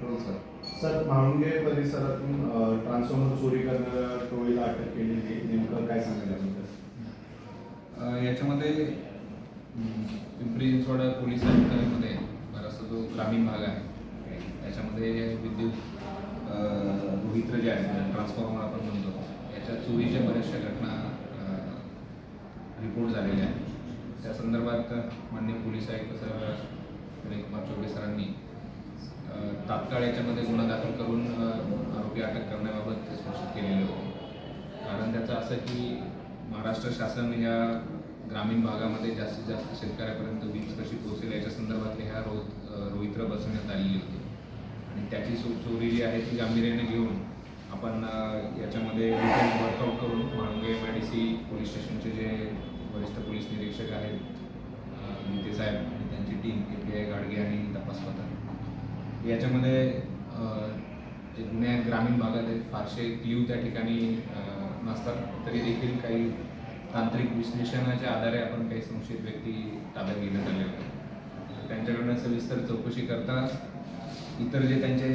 हो sir. Sir, Mhalunge परिसरातून transformer चोरी करणाऱ्या टोळीला अटक केलेली आहे. नेमकं काय सांगाल याबद्दल? याच्यामध्ये पिंपरी चिंचवड पोलीस आयुक्तालयामध्ये बराचसा जो ग्रामीण भाग आहे त्याच्यामध्ये विद्युत रोहित्र जे आहे ट्रान्सफॉर्मर आपण म्हणतो याच्या चोरीच्या बऱ्याचशा घटना रिपोर्ट झालेल्या आहेत. त्या संदर्भात माननीय पोलीस आयुक्त सर विनयकुमार चौबे सरांनी तात्काळ याच्यामध्ये गुन्हा दाखल करून आरोपी अटक करण्याबाबत ते सूचित केलेले होते. कारण त्याचं असं की महाराष्ट्र शासन या ग्रामीण भागामध्ये जास्तीत जास्त शेतकऱ्यापर्यंत वीज कशी पोहोचेल याच्या संदर्भातले ह्या रोहित्र बसवण्यात आलेली होती आणि त्याची चोरी जी आहे ती गांभीर्याने घेऊन आपण याच्यामध्ये वर्कआउट करून म्हाळुंगे MIDC पोलीस स्टेशनचे जे वरिष्ठ पोलीस निरीक्षक आहेत नीते साहेब आणि त्यांची टीम API गाडगे आणि तपास पथक याच्यामध्ये जे गुन्हे आहेत ग्रामीण भागात आहेत फारसे क्ल्यू त्या ठिकाणी नसतात तरी देखील काही तांत्रिक विश्लेषणाच्या आधारे आपण काही संशयित व्यक्ती ताब्यात घेण्यात आले होते. त्यांच्याकडनं सविस्तर चौकशी करता इतर जे त्यांचे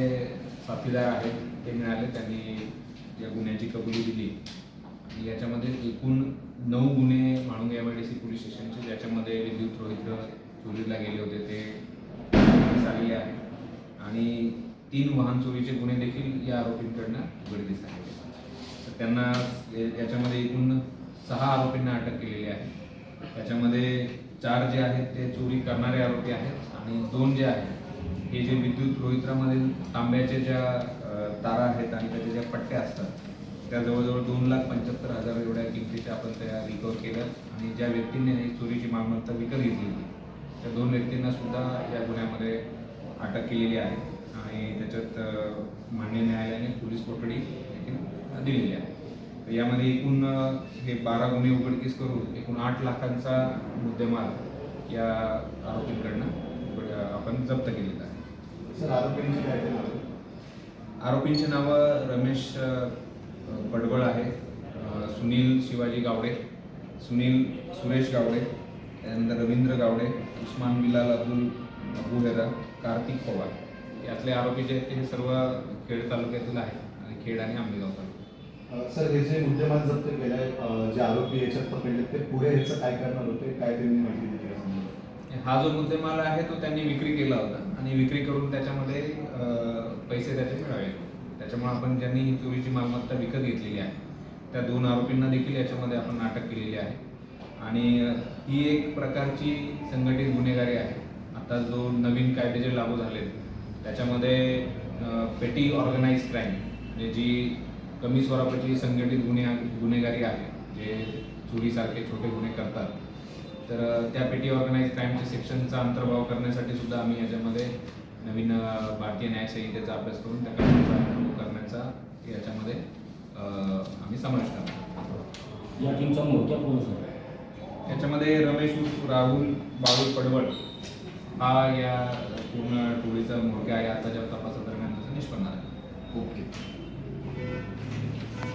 साथीदार आहेत ते मिळाले. त्यांनी या गुन्ह्याची कबुली दिली. याच्यामध्ये एकूण 9 गुन्हे म्हाळुंगे MIDC पोलीस स्टेशनचे ज्याच्यामध्ये विद्युत रोहित्र चोरीला गेले होते ते आलेले आहे आणि 3 वाहन चोरीचे गुन्हे देखील या आरोपींकडनं उघडकीस आलेले. तर त्यांना याच्यामध्ये एकूण 6 आरोपींना अटक केलेली आहे. त्याच्यामध्ये 4 जे आहेत ते चोरी करणारे आरोपी आहेत आणि 2 जे आहेत हे जे विद्युत रोहित्रामधील तांब्याचे ज्या तारा आहेत आणि त्याच्या ज्या पट्ट्या असतात त्या जवळजवळ 2,75,000 एवढ्या किमतीच्या आपण त्या रिकवर केल्या आणि ज्या व्यक्तींनी ही चोरीची मालमत्ता विकत घेतली होती त्या 2 व्यक्तींना सुद्धा या गुन्ह्यामध्ये अटक केलेली आहे आणि त्याच्यात माननीय न्यायालयाने पोलीस कोठडी देखील दिलेली आहे. तर यामध्ये एकूण हे 12 गुन्हे उघडकीस करून एकूण 8 लाखांचा मुद्देमाल या आरोपींकडनं आपण जप्त केलेला आहे. सर, आरोपींची काय ते नावं? आरोपींची नावं रमेश पडवळ आहे, सुनील शिवाजी गावडे, सुनील सुरेश गावडे, त्यानंतर रवींद्र गावडे, उस्मान बिलाल अब्दुल अबुहेरा, कार्तिक पवार यातले आरोपी जे आहेत ते सर्व खेड तालुक्यातील आहेत आणि खेड आणि आंबेगाव तालुका. सर, हे जे मुद्देमाल जप्त केले आहे जे आरोपी याच्यात पकडले ते पुढे ह्याचं काय करणार होते, काय त्यांनी माहिती दिली? हा जो मुद्देमाल आहे तो त्यांनी विक्री केला होता आणि विक्री करून त्याच्यामध्ये पैसे त्याचे मिळावे. त्याच्यामुळे आपण ज्यांनी ही चोरीची मालमत्ता विकत घेतलेली आहे त्या 2 आरोपींना देखील याच्यामध्ये आपण अटक केलेली आहे आणि ही एक प्रकारची संघटित गुन्हेगारी आहे. आता जो नवीन कायदे जे लागू झालेत त्याच्यामध्ये पेटी ऑर्गनाइज क्राईम म्हणजे जी कमी स्वरूपाची संघटित गुन्हेगारी आहे जे चोरीसारखे छोटे गुन्हे करतात तर त्या पेटी ऑर्गनाइज क्राईमच्या सेक्शनचा अंतर्भाव करण्यासाठी सुद्धा आम्ही याच्यामध्ये नवीन भारतीय न्याय संहितेचा अभ्यास करून त्या कायद्याचा करण्याचा याच्यामध्ये आम्ही समावेश करतो. या टीमचा मोठ्या पोलीस आहे याच्यामध्ये रमेश उर्फ राहुल बाळू पडवळ हा या पूर्ण टोळीचा मोठ्या आहे. आताच्या तपासादरम्यान त्याचं निष्पन्न आहे. ओके.